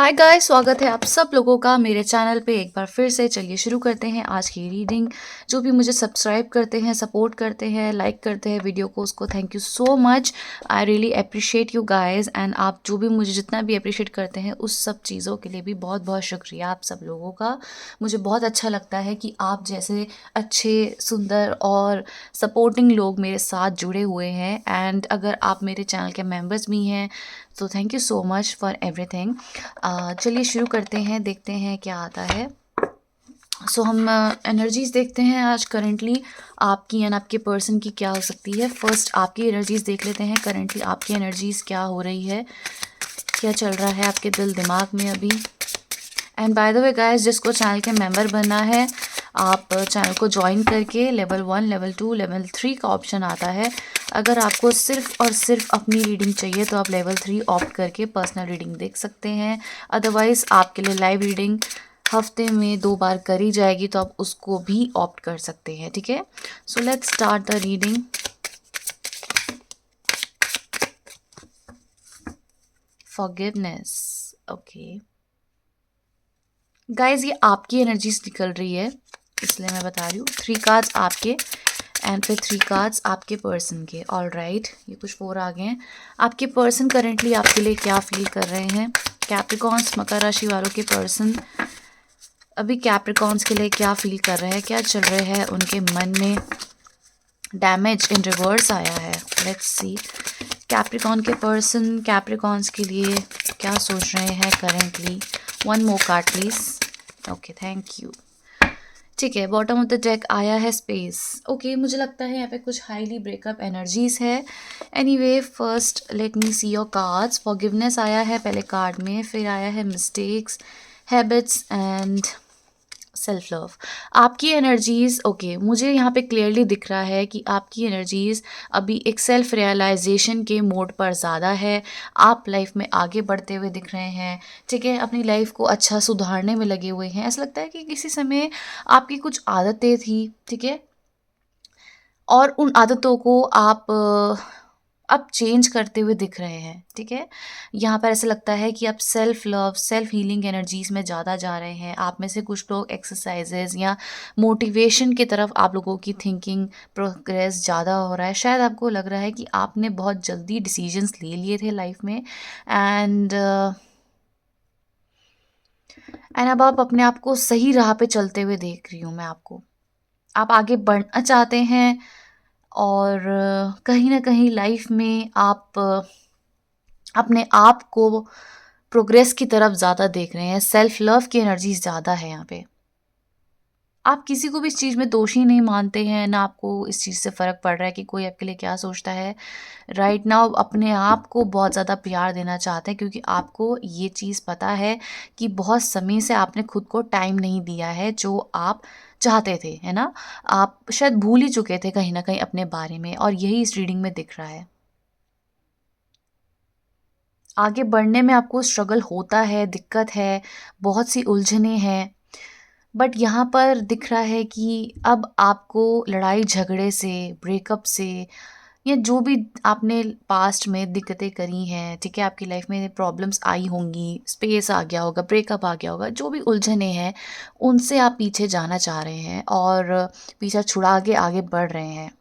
Hi guys, स्वागत है आप सब लोगों का मेरे चैनल पे एक बार फिर से। चलिए शुरू करते हैं आज की रीडिंग। जो भी मुझे सब्सक्राइब करते हैं, सपोर्ट करते हैं, लाइक करते हैं वीडियो को, उसको thank you so much. I really appreciate you guys. And आप जो भी मुझे जितना भी अप्रिशिएट करते हैं उस सब चीज़ों के लिए भी बहुत बहुत शुक्रिया आप सब लोगों का। मुझे बहुत अच्छा लगता है कि आप जैसे अच्छे, सुंदर और सपोर्टिंग लोग मेरे साथ जुड़े हुए हैं। एंड अगर आप मेरे चैनल के मेम्बर्स भी हैं तो thank you so much for everything. चलिए शुरू करते हैं, देखते हैं क्या आता है। हम एनर्जीज देखते हैं आज करेंटली आपकी एंड आपके पर्सन की क्या हो सकती है। फर्स्ट आपकी एनर्जीज देख लेते हैं, करेंटली आपकी एनर्जीज क्या हो रही है, क्या चल रहा है आपके दिल दिमाग में अभी। And by the way guys, जिसको चैनल के मेंबर बनना है आप चैनल को ज्वाइन करके लेवल 1, लेवल 2, लेवल 3 का ऑप्शन आता है। अगर आपको सिर्फ और सिर्फ अपनी रीडिंग चाहिए तो आप लेवल 3 ऑप्ट करके पर्सनल रीडिंग देख सकते हैं। अदरवाइज़ आपके लिए लाइव रीडिंग हफ्ते में 2 बार करी जाएगी तो आप उसको भी ऑप्ट कर सकते हैं, ठीक है। So let's start the reading. Forgiveness, okay guys, ये आपकी एनर्जीज निकल रही है इसलिए मैं बता रही हूँ। 3 कार्ड्स आपके एंड फिर 3 कार्ड्स आपके पर्सन के। ऑल राइट, ये कुछ 4 आ गए हैं। आपके पर्सन करेंटली आपके लिए क्या फील कर रहे हैं? कैप्रिकॉन्स, मकर राशि वालों के पर्सन अभी कैप्रिकॉन्स के लिए क्या फील कर रहे हैं, क्या चल रहे हैं उनके मन में? डैमेज इन रिवर्स आया है। लेट्स सी कैप्रिकॉन के पर्सन कैप्रिकॉन्स के लिए क्या सोच रहे हैं currently. 1 more card please. Okay, thank you. ठीक है, बॉटम ऑफ द डेक आया है स्पेस। ओके, मुझे लगता है यहाँ पे कुछ हाईली ब्रेकअप एनर्जीज है। Anyway, first let me see your cards. Forgiveness आया है पहले कार्ड में, फिर आया है mistakes, habits and self love. आपकी एनर्जीज ओके मुझे यहाँ पे क्लियरली दिख रहा है कि आपकी एनर्जीज अभी एक सेल्फ रियलाइजेशन के मोड पर ज़्यादा है। आप लाइफ में आगे बढ़ते हुए दिख रहे हैं, ठीक है, अपनी लाइफ को अच्छा सुधारने में लगे हुए हैं। ऐसा लगता है कि किसी समय आपकी कुछ आदतें थी, ठीक है, और उन आदतों को आप अब चेंज करते हुए दिख रहे हैं, ठीक है। यहाँ पर ऐसा लगता है कि आप self love, self healing energies में ज़्यादा जा रहे हैं। आप में से कुछ लोग एक्सरसाइजेज या मोटिवेशन की तरफ आप लोगों की थिंकिंग प्रोग्रेस ज़्यादा हो रहा है। शायद आपको लग रहा है कि आपने बहुत जल्दी डिसीजंस ले लिए थे लाइफ में एंड अब आप अपने आप को सही राह पे चलते हुए देख रही हूँ मैं आपको। आप आगे बढ़ना चाहते हैं और कहीं ना कहीं लाइफ में आप अपने आप को प्रोग्रेस की तरफ ज़्यादा देख रहे हैं। सेल्फ लव की एनर्जी ज़्यादा है यहाँ पे। आप किसी को भी इस चीज़ में दोषी नहीं मानते हैं, ना आपको इस चीज़ से फ़र्क पड़ रहा है कि कोई आपके लिए क्या सोचता है। राइट नाउ अपने आप को बहुत ज़्यादा प्यार देना चाहते हैं क्योंकि आपको ये चीज़ पता है कि बहुत समय से आपने खुद को टाइम नहीं दिया है जो आप चाहते थे, है ना। आप शायद भूल ही चुके थे कहीं ना कहीं अपने बारे में, और यही इस रीडिंग में दिख रहा है। आगे बढ़ने में आपको स्ट्रगल होता है, दिक्कत है, बहुत सी उलझनें हैं, बट यहाँ पर दिख रहा है कि अब आपको लड़ाई झगड़े से, ब्रेकअप से, या जो भी आपने पास्ट में दिक्कतें करी हैं, ठीक है, आपकी लाइफ में प्रॉब्लम्स आई होंगी, स्पेस आ गया होगा, ब्रेकअप आ गया होगा, जो भी उलझनें हैं उनसे आप पीछे जाना चाह रहे हैं और पीछा छुड़ा के आगे बढ़ रहे हैं।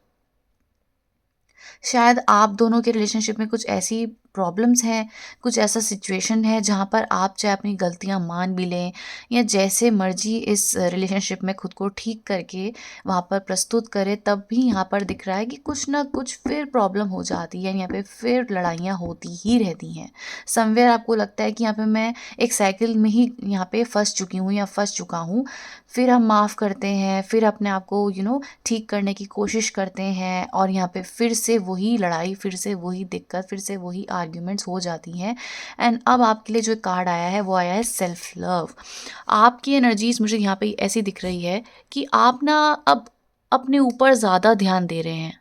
शायद आप दोनों के रिलेशनशिप में कुछ ऐसी प्रॉब्लम्स हैं, कुछ ऐसा सिचुएशन है जहाँ पर आप चाहे अपनी गलतियाँ मान भी लें या जैसे मर्जी इस रिलेशनशिप में खुद को ठीक करके वहाँ पर प्रस्तुत करें, तब भी यहाँ पर दिख रहा है कि कुछ ना कुछ फिर प्रॉब्लम हो जाती है, यहाँ पे फिर लड़ाइयाँ होती ही रहती हैं। समवेयर आपको लगता है कि यहाँ पे मैं एक साइकिल में ही यहाँ पे फंस चुकी हूँ या फंस चुका हूँ। फिर हम माफ़ करते हैं, फिर अपने आप को ठीक करने की कोशिश करते हैं और यहाँ पे फिर से वही लड़ाई, फिर से वही दिक्कत, फिर से वही आर्ग्यूमेंट्स हो जाती हैं। एंड अब आपके लिए जो कार्ड आया है वो आया है सेल्फ लव। आपकी एनर्जीज मुझे यहाँ पे ऐसी दिख रही है कि आप ना अब अपने ऊपर ज़्यादा ध्यान दे रहे हैं।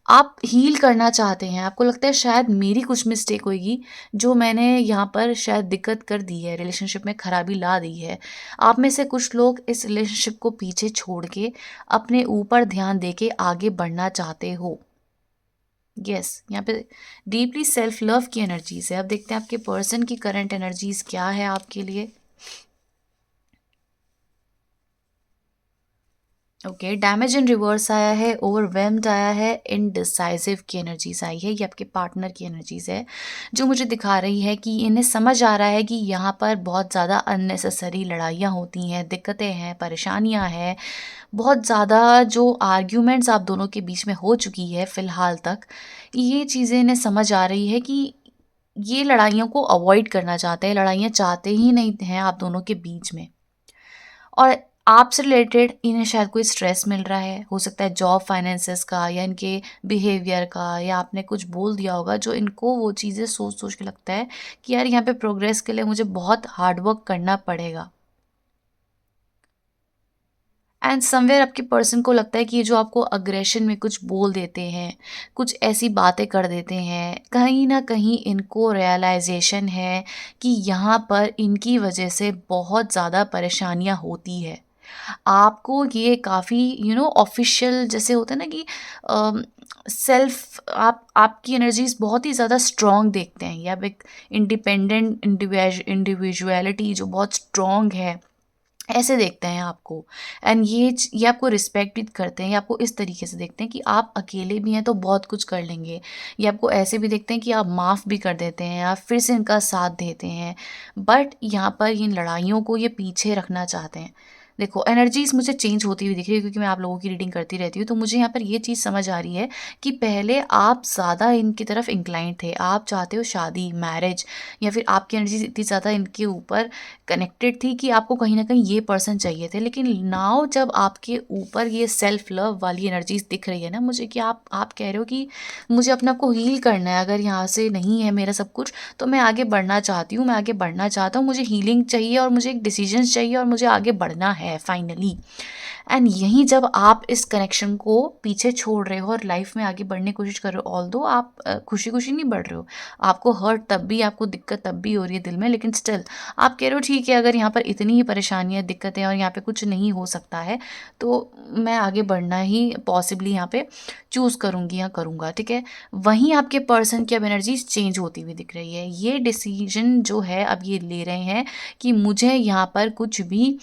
आप हील करना चाहते हैं। आपको लगता है शायद मेरी कुछ मिस्टेक होगी जो मैंने यहाँ पर शायद दिक्कत कर दी है, रिलेशनशिप में खराबी ला दी है। आप में से कुछ लोग इस रिलेशनशिप को पीछे छोड़ के अपने ऊपर ध्यान दे के आगे बढ़ना चाहते हो। यस, यहाँ पे डीपली सेल्फ लव की एनर्जीज है। अब देखते हैं आपके पर्सन की करंट एनर्जीज क्या है आपके लिए। ओके, डैमेज इन रिवर्स आया है, ओवरवेल्म्ड आया है, इनडिसाइसिव की एनर्जीज आई है। ये आपके पार्टनर की एनर्जीज है जो मुझे दिखा रही है कि इन्हें समझ आ रहा है कि यहाँ पर बहुत ज़्यादा अननेसेसरी लड़ाइयाँ होती हैं, दिक्कतें हैं, परेशानियाँ हैं, बहुत ज़्यादा जो आर्ग्यूमेंट्स आप दोनों के बीच में हो चुकी है फ़िलहाल तक, ये चीज़ें इन्हें समझ आ रही है कि ये लड़ाइयों को अवॉइड करना चाहते हैं, लड़ाइयाँ चाहते ही नहीं हैं आप दोनों के बीच में। और आपसे रिलेटेड इन्हें शायद कोई स्ट्रेस मिल रहा है, हो सकता है जॉब फाइनेंसेस का या इनके बिहेवियर का, या आपने कुछ बोल दिया होगा जो इनको वो चीज़ें सोच सोच के लगता है कि यार यहाँ पे प्रोग्रेस के लिए मुझे बहुत हार्ड वर्क करना पड़ेगा। एंड समवेयर आपके पर्सन को लगता है कि ये जो आपको अग्रेशन में कुछ बोल देते हैं, कुछ ऐसी बातें कर देते हैं, कहीं ना कहीं इनको रियलाइजेशन है कि यहाँ पर इनकी वजह से बहुत ज़्यादा परेशानियाँ होती है। आपको ये काफ़ी ऑफिशियल जैसे होता है ना कि सेल्फ आपकी एनर्जीज बहुत ही ज़्यादा स्ट्रॉन्ग देखते हैं, या आप एक इंडिपेंडेंट इंडिविजुअलिटी जो बहुत स्ट्रॉन्ग है, ऐसे देखते हैं आपको। एंड ये आपको रिस्पेक्ट भी करते हैं, ये आपको इस तरीके से देखते हैं कि आप अकेले भी हैं तो बहुत कुछ कर लेंगे। ये आपको ऐसे भी देखते हैं कि आप माफ़ भी कर देते हैं, आप फिर से इनका साथ देते हैं। बट यहाँ पर इन लड़ाइयों को ये पीछे रखना चाहते हैं। देखो, एनर्जीज मुझे चेंज होती हुई दिख रही है क्योंकि मैं आप लोगों की रीडिंग करती रहती हूँ, तो मुझे यहाँ पर ये चीज़ समझ आ रही है कि पहले आप ज़्यादा इनकी तरफ इंक्लाइंड थे, आप चाहते हो शादी, मैरिज, या फिर आपकी एनर्जीज इतनी ज़्यादा इनके ऊपर कनेक्टेड थी कि आपको कहीं ना कहीं ये पर्सन चाहिए थे। लेकिन नाउ जब आपके ऊपर ये सेल्फ लव वाली एनर्जीज दिख रही है ना मुझे, कि आप कह रहे हो कि मुझे अपने आप को हील करना है, अगर यहाँ से नहीं है मेरा सब कुछ तो मैं आगे बढ़ना चाहती हूँ, मैं आगे बढ़ना चाहता हूँ, मुझे हीलिंग चाहिए और मुझे एक डिसीजन चाहिए और मुझे आगे बढ़ना है फाइनली। एंड यहीं जब आप इस कनेक्शन को पीछे छोड़ रहे हो और लाइफ में आगे बढ़ने की कोशिश कर रहे हो, ऑल्दो आप खुशी खुशी नहीं बढ़ रहे हो, आपको हर्ट तब भी, आपको दिक्कत तब भी हो रही है दिल में, लेकिन स्टिल आप कह रहे हो ठीक है, अगर यहाँ पर इतनी ही परेशानियाँ, दिक्कतें और यहाँ पे कुछ नहीं हो सकता है तो मैं आगे बढ़ना ही पॉसिबली यहाँ पे चूज़ करूँगी या करूँगा, ठीक है। वहीं आपके पर्सन की अब एनर्जीज चेंज होती हुई दिख रही है। ये डिसीजन जो है अब ये ले रहे हैं कि मुझे यहाँ पर कुछ भी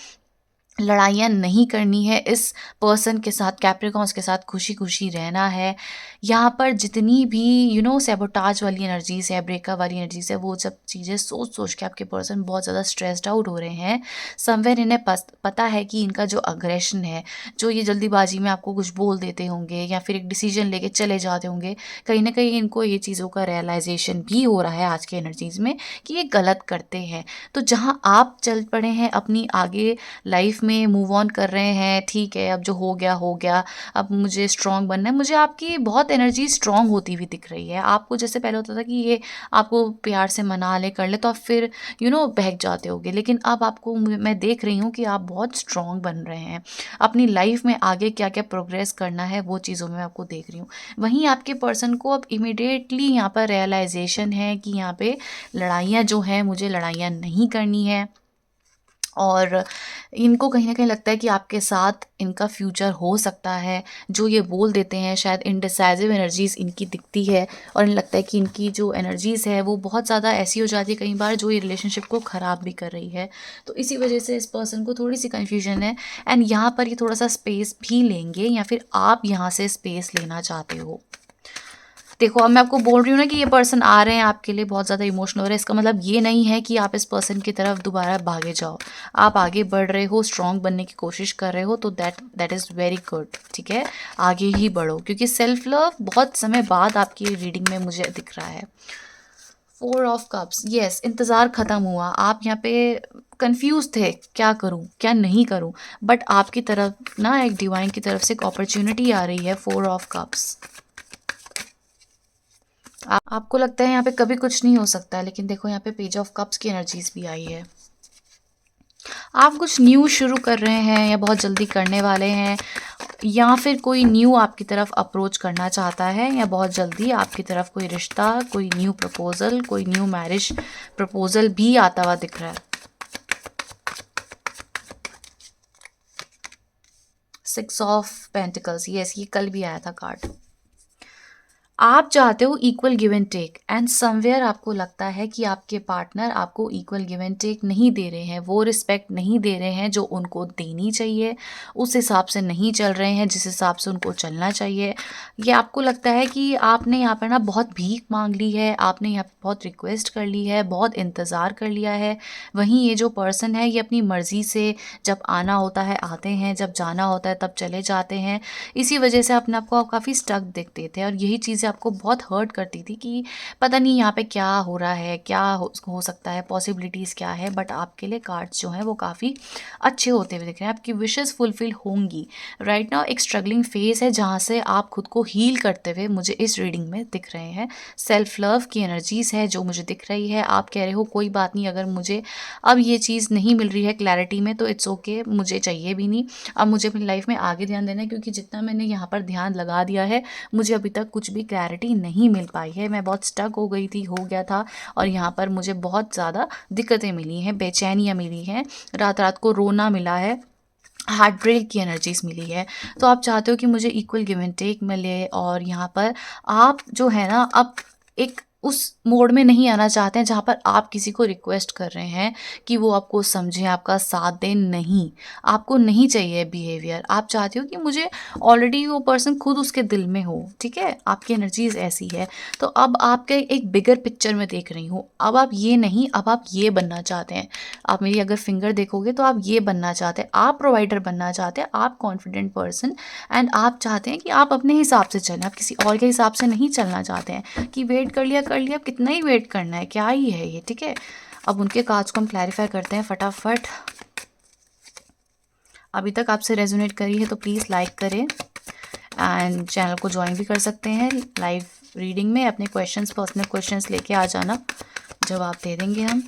लड़ाइयाँ नहीं करनी है, इस पर्सन के साथ, कैप्रिकॉर्न्स के साथ खुशी खुशी रहना है। यहाँ पर जितनी भी सैबोटाज वाली एनर्जीज है, ब्रेकअप वाली एनर्जीज है, वो सब चीज़ें सोच सोच के आपके पर्सन बहुत ज़्यादा स्ट्रेस्ड आउट हो रहे हैं। समवेयर इन्हें पता है कि इनका जो अग्रेशन है, जो ये जल्दीबाजी में आपको कुछ बोल देते होंगे या फिर एक डिसीजन लेके चले जाते होंगे, कहीं ना कहीं इनको ये चीज़ों का रियलाइजेशन भी हो रहा है आज के एनर्जीज में कि ये गलत करते हैं। तो जहाँ आप चल पड़े हैं अपनी आगे लाइफ में, मूव ऑन कर रहे हैं, ठीक है, अब जो हो गया हो गया, अब मुझे स्ट्रांग बनना है, मुझे आपकी बहुत एनर्जी स्ट्रांग होती हुई दिख रही है। आपको जैसे पहले होता था कि ये आपको प्यार से मना ले, कर ले, तो आप फिर बहक जाते होगे, लेकिन अब आपको मैं देख रही हूँ कि आप बहुत स्ट्रांग बन रहे हैं। अपनी लाइफ में आगे क्या क्या प्रोग्रेस करना है वो चीज़ों में आपको देख रही हूँ। वहीं आपके पर्सन को अब इमिडिएटली यहाँ पर रियलाइजेशन है कि यहाँ पे लड़ाइयाँ जो हैं, मुझे लड़ाइयाँ नहीं करनी है, और इनको कहीं न कहीं लगता है कि आपके साथ इनका फ्यूचर हो सकता है। जो ये बोल देते हैं, शायद इनडिसाइसिव एनर्जीज़ इनकी दिखती है और इन्हें लगता है कि इनकी जो एनर्जीज़ है वो बहुत ज़्यादा ऐसी हो जाती है कई बार जो ये रिलेशनशिप को ख़राब भी कर रही है। तो इसी वजह से इस पर्सन को थोड़ी-सी कन्फ्यूजन है, एंड यहाँ पर ये थोड़ा-सा स्पेस भी लेंगे, या फिर आप यहाँ से स्पेस लेना चाहते हो। देखो, अब मैं आपको बोल रही हूँ ना कि ये पर्सन आ रहे हैं आपके लिए बहुत ज़्यादा इमोशनल हो रहे हैं, इसका मतलब ये नहीं है कि आप इस पर्सन की तरफ दोबारा भागे जाओ। आप आगे बढ़ रहे हो, स्ट्रॉन्ग बनने की कोशिश कर रहे हो, तो दैट इज़ वेरी गुड, ठीक है। आगे ही बढ़ो, क्योंकि सेल्फ लव बहुत समय बाद आपकी रीडिंग में मुझे दिख रहा है। 4 ऑफ कप्स, यस, इंतज़ार ख़त्म हुआ। आप यहाँ पे कंफ्यूज थे, क्या करूँ क्या नहीं करूँ, बट आपकी तरफ ना एक डिवाइन की तरफ से एक अपॉर्चुनिटी आ रही है। 4 ऑफ कप्स, आपको लगता है यहाँ पे कभी कुछ नहीं हो सकता है, लेकिन देखो यहाँ पे पेज ऑफ कप्स की एनर्जीज भी आई है। आप कुछ न्यू शुरू कर रहे हैं या बहुत जल्दी करने वाले हैं, या फिर कोई न्यू आपकी तरफ अप्रोच करना चाहता है, या बहुत जल्दी आपकी तरफ कोई रिश्ता, कोई न्यू प्रपोजल, कोई न्यू मैरिज प्रपोजल भी आता हुआ दिख रहा है। 6 ऑफ पेंटिकल्स, यस, ये कल भी आया था कार्ड। आप चाहते हो equal give and take, and somewhere आपको लगता है कि आपके पार्टनर आपको इक्वल गिव एंड टेक नहीं दे रहे हैं, वो रिस्पेक्ट नहीं दे रहे हैं जो उनको देनी चाहिए, उस हिसाब से नहीं चल रहे हैं जिस हिसाब से उनको चलना चाहिए। ये आपको लगता है कि आपने यहाँ पर ना बहुत भीख मांग ली है, आपने यहाँ पर बहुत रिक्वेस्ट कर ली है, बहुत इंतज़ार कर लिया है। वहीं ये जो पर्सन है ये अपनी मर्ज़ी से जब आना होता है आते हैं, जब जाना होता है तब चले जाते हैं। इसी वजह से अपने आप को आप काफ़ी स्टक देखते थे और यही चीज़ें आपको बहुत हर्ट करती थी कि पता नहीं यहाँ पे क्या हो रहा है, क्या हो सकता है, पॉसिबिलिटीज़ क्या है। बट आपके लिए कार्ड्स जो हैं वो काफ़ी अच्छे होते हुए दिख रहे हैं, आपकी विशेस फुलफिल होंगी। राइट नाउ एक स्ट्रगलिंग फेज़ है जहाँ से आप खुद को हील करते हुए मुझे इस रीडिंग में दिख रहे हैं। सेल्फ लव की एनर्जीज़ है जो मुझे दिख रही है। आप कह रहे हो कोई बात नहीं, अगर मुझे अब ये चीज़ नहीं मिल रही है क्लैरिटी में तो इट्स ओके, मुझे चाहिए भी नहीं। अब मुझे अपनी लाइफ में आगे ध्यान देना है, क्योंकि जितना मैंने यहाँ पर ध्यान लगा दिया है मुझे अभी तक कुछ भी क्लैरिटी नहीं मिल पाई है। मैं बहुत स्टक हो गई थी, हो गया था, और यहाँ पर मुझे बहुत ज़्यादा दिक्कतें मिली हैं, बेचैनियाँ मिली हैं, रात रात को रोना मिला है, हार्ट ब्रेक की एनर्जीज मिली है। तो आप चाहते हो कि मुझे इक्वल गिव एंड टेक मिले, और यहाँ पर आप जो है ना अब एक उस मोड में नहीं आना चाहते हैं जहाँ पर आप किसी को रिक्वेस्ट कर रहे हैं कि वो आपको समझें, आपका साथ दें। नहीं, आपको नहीं चाहिए बिहेवियर। आप चाहते हो कि मुझे ऑलरेडी वो पर्सन खुद उसके दिल में हो। ठीक है, आपकी एनर्जीज ऐसी है। तो अब आपके एक बिगर पिक्चर में देख रही हूँ। अब आप ये नहीं, अब आप ये बनना चाहते हैं। आप मेरी अगर फिंगर देखोगे तो आप ये बनना चाहते हैं, आप प्रोवाइडर बनना चाहते हैं, आप कॉन्फिडेंट पर्सन, एंड आप चाहते हैं कि आप अपने हिसाब से चलें, आप किसी और के हिसाब से नहीं चलना चाहते हैं कि वेट कर लिया, अब कितना ही वेट करना है, क्या ही है ये। ठीक है, अब उनके कार्ड्स को हम क्लैरिफाई करते हैं फटाफट। अभी तक आपसे रेजोनेट करी है तो प्लीज़ लाइक करें, एंड चैनल को ज्वाइन भी कर सकते हैं लाइव रीडिंग में। अपने क्वेश्चंस, पर्सनल क्वेश्चंस लेके आ जाना, जवाब दे देंगे हम।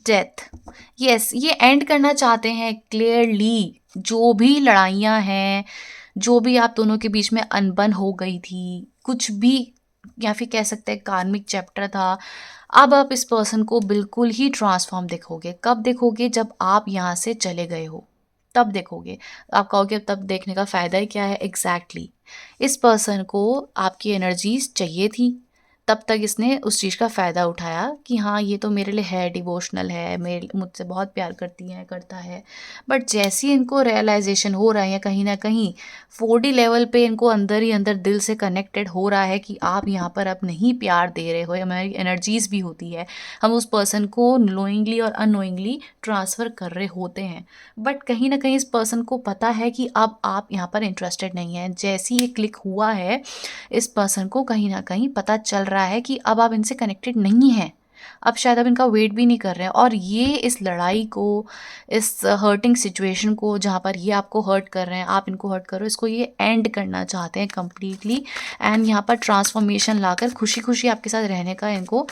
डेथ, यस, ये एंड करना चाहते हैं क्लियरली। जो भी लड़ाइयाँ हैं, जो भी आप दोनों के बीच में अनबन हो गई थी, कुछ भी, या फिर कह सकते हैं कार्मिक चैप्टर था, अब आप इस पर्सन को बिल्कुल ही ट्रांसफॉर्म देखोगे। कब देखोगे? जब आप यहाँ से चले गए हो, तब देखोगे। आप कहोगे तब देखने का फ़ायदा ही क्या है? एग्जैक्टली इस पर्सन को आपकी एनर्जीज चाहिए थी, तब तक इसने उस चीज़ का फ़ायदा उठाया कि हाँ ये तो मेरे लिए है, डिवोशनल है, मेरे मुझसे बहुत प्यार करती है, करता है। बट जैसे ही इनको रियलाइजेशन हो रहा है, कहीं ना कहीं 4D लेवल पे इनको अंदर ही अंदर दिल से कनेक्टेड हो रहा है कि आप यहाँ पर अब नहीं प्यार दे रहे हो। हमारी एनर्जीज भी होती है, हम उस पर्सन को नोइंगली और अननोइंगली ट्रांसफ़र कर रहे होते हैं। बट कहीं ना कहीं इस पर्सन को पता है कि अब आप यहाँ पर इंटरेस्टेड नहीं हैं। जैसे ही ये क्लिक हुआ है, इस पर्सन को कहीं ना कहीं पता चल रहा है कि अब आप इनसे कनेक्टेड नहीं हैं, अब शायद आप इनका वेट भी नहीं कर रहे हैं। और ये इस लड़ाई को, इस हर्टिंग सिचुएशन को, जहाँ पर ये आपको हर्ट कर रहे हैं, आप इनको हर्ट कर रहे हो, इसको ये एंड करना चाहते हैं कम्प्लीटली। एंड यहाँ पर ट्रांसफॉर्मेशन लाकर खुशी खुशी आपके साथ रहने का इनको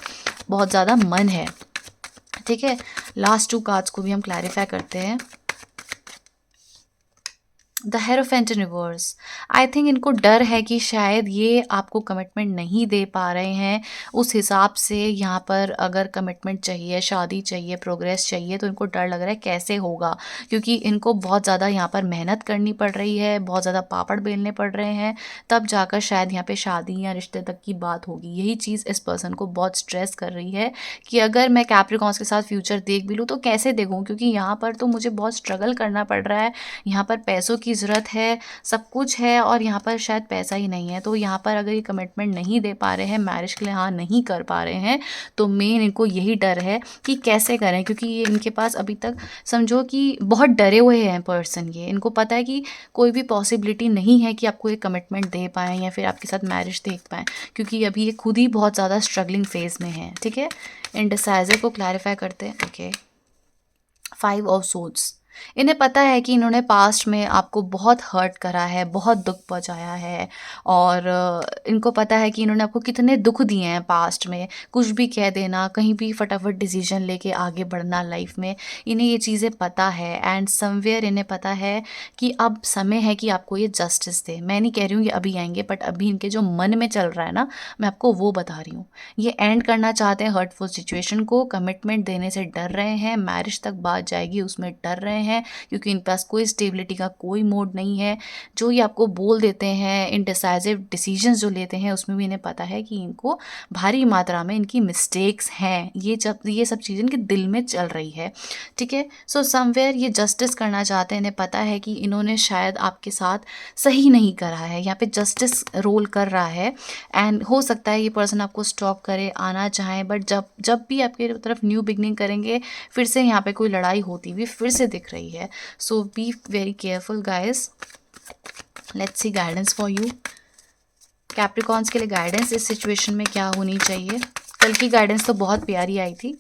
बहुत ज़्यादा मन है। ठीक है, लास्ट 2 कार्ड्स को भी हम क्लैरिफाई करते हैं। The hierophant in reverse, I think इनको डर है कि शायद ये आपको कमिटमेंट नहीं दे पा रहे हैं उस हिसाब से। यहाँ पर अगर कमिटमेंट चाहिए, शादी चाहिए, प्रोग्रेस चाहिए, तो इनको डर लग रहा है कैसे होगा, क्योंकि इनको बहुत ज़्यादा यहाँ पर मेहनत करनी पड़ रही है, बहुत ज़्यादा पापड़ बेलने पड़ रहे हैं, तब जाकर शायद यहाँ पे शादी या रिश्ते तक की बात होगी। यही चीज़ इस पर्सन को बहुत स्ट्रेस कर रही है कि अगर मैं कैप्रिकॉर्न्स के साथ फ्यूचर देख भी लूँ तो कैसे देखूँ, क्योंकि यहाँ पर तो मुझे बहुत स्ट्रगल करना पड़ रहा है, यहाँ पर पैसों की ज़रूरत है, सब कुछ है, और यहाँ पर शायद पैसा ही नहीं है। तो यहाँ पर अगर ये कमिटमेंट नहीं दे पा रहे हैं, मैरिज के लिए हाँ नहीं कर पा रहे हैं, तो मेन इनको यही डर है कि कैसे करें, क्योंकि ये इनके पास अभी तक समझो कि बहुत डरे हुए हैं पर्सन। ये इनको पता है कि कोई भी पॉसिबिलिटी नहीं है कि आपको ये कमिटमेंट दे पाएँ या फिर आपके साथ मैरिज देख पाएँ, क्योंकि अभी ये खुद ही बहुत ज़्यादा स्ट्रगलिंग फेज़ में है। ठीक है, इंडिसाइजर को क्लैरिफाई करते हैं। ओके, 5 ऑफ सोर्ड्स, इन्हें पता है कि इन्होंने पास्ट में आपको बहुत हर्ट करा है, बहुत दुख पहुंचाया है, और इनको पता है कि इन्होंने आपको कितने दुख दिए हैं पास्ट में। कुछ भी कह देना, कहीं भी फटाफट डिसीजन लेके आगे बढ़ना लाइफ में, इन्हें ये चीज़ें पता है। एंड समवेयर इन्हें पता है कि अब समय है कि आपको ये जस्टिस दे। मैं नहीं कह रही हूँ ये अभी आएंगे, बट अभी इनके जो मन में चल रहा है ना, मैं आपको वो बता रही हूँ। ये एंड करना चाहते हैं हर्टफुल सिचुएशन को, कमिटमेंट देने से डर रहे हैं, मैरिज तक बात जाएगी उसमें डर रहे हैं, क्योंकि इनके पास कोई स्टेबिलिटी का कोई मोड नहीं है। जो ये आपको बोल देते हैं, इनडिसाइसिव डिसीजंस जो लेते हैं, उसमें भी इन्हें पता है कि इनको भारी मात्रा में इनकी मिस्टेक्स हैं। ये सब चीज़ें इनके दिल में चल रही है, ठीक है। सो समवेयर ये जस्टिस करना चाहते हैं, इन्हें पता है कि इन्होंने शायद आपके साथ सही नहीं करा है, यहाँ पे जस्टिस रोल कर रहा है। एंड हो सकता है ये पर्सन आपको स्टॉप करे, आना चाहे, बट जब जब भी आपकी तरफ न्यू बिगनिंग करेंगे, फिर से यहाँ पे कोई लड़ाई होती हुई फिर से दिख रही है। So be very careful guys. Let's see guidance for you. Capricorns के लिए गाइडेंस इस सिचुएशन में क्या होनी चाहिए। कल की गाइडेंस तो बहुत प्यारी आई थी,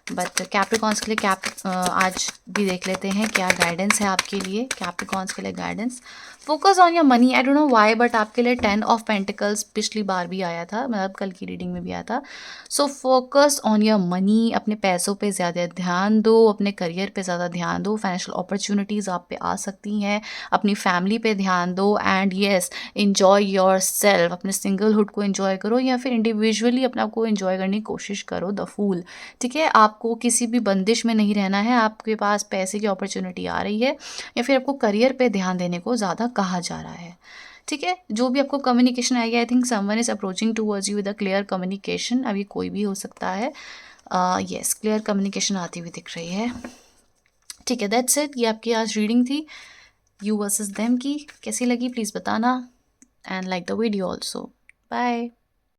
बट कैप्रिकॉन्स के लिए आज भी देख लेते हैं क्या गाइडेंस है आपके लिए। कैप्रिकॉन्स के लिए guidance, focus on your money. I don't know why, but आपके लिए 10 ऑफ पेंटिकल्स पिछली बार भी आया था, मतलब कल की रीडिंग में भी आया था। So focus on your money, अपने पैसों पे ज़्यादा ध्यान दो, अपने करियर पे ज़्यादा ध्यान दो। फाइनेंशियल अपॉर्चुनिटीज़ आप पे आ सकती हैं, अपनी फैमिली पे ध्यान दो। And yes, enjoy your self, अपने सिंगलहुड को इन्जॉय करो, या फिर इंडिविजुअली अपने आप को इन्जॉय करने की कोशिश करो, द फूल, ठीक है। आपको किसी भी बंदिश में नहीं रहना है। आपके पास पैसे की अपॉर्चुनिटी आ रही है, या फिर आपको करियर पे ध्यान देने को ज़्यादा कहा जा रहा है, ठीक है। जो भी आपको कम्युनिकेशन आएगी, I think someone is approaching towards you with a clear communication. अभी कोई भी हो सकता है। यस, क्लियर कम्युनिकेशन आती हुई दिख रही है, ठीक है। That's it. ये आपकी आज रीडिंग थी यू वर्सेस देम की। कैसी लगी प्लीज़ बताना, and like the video also. Bye.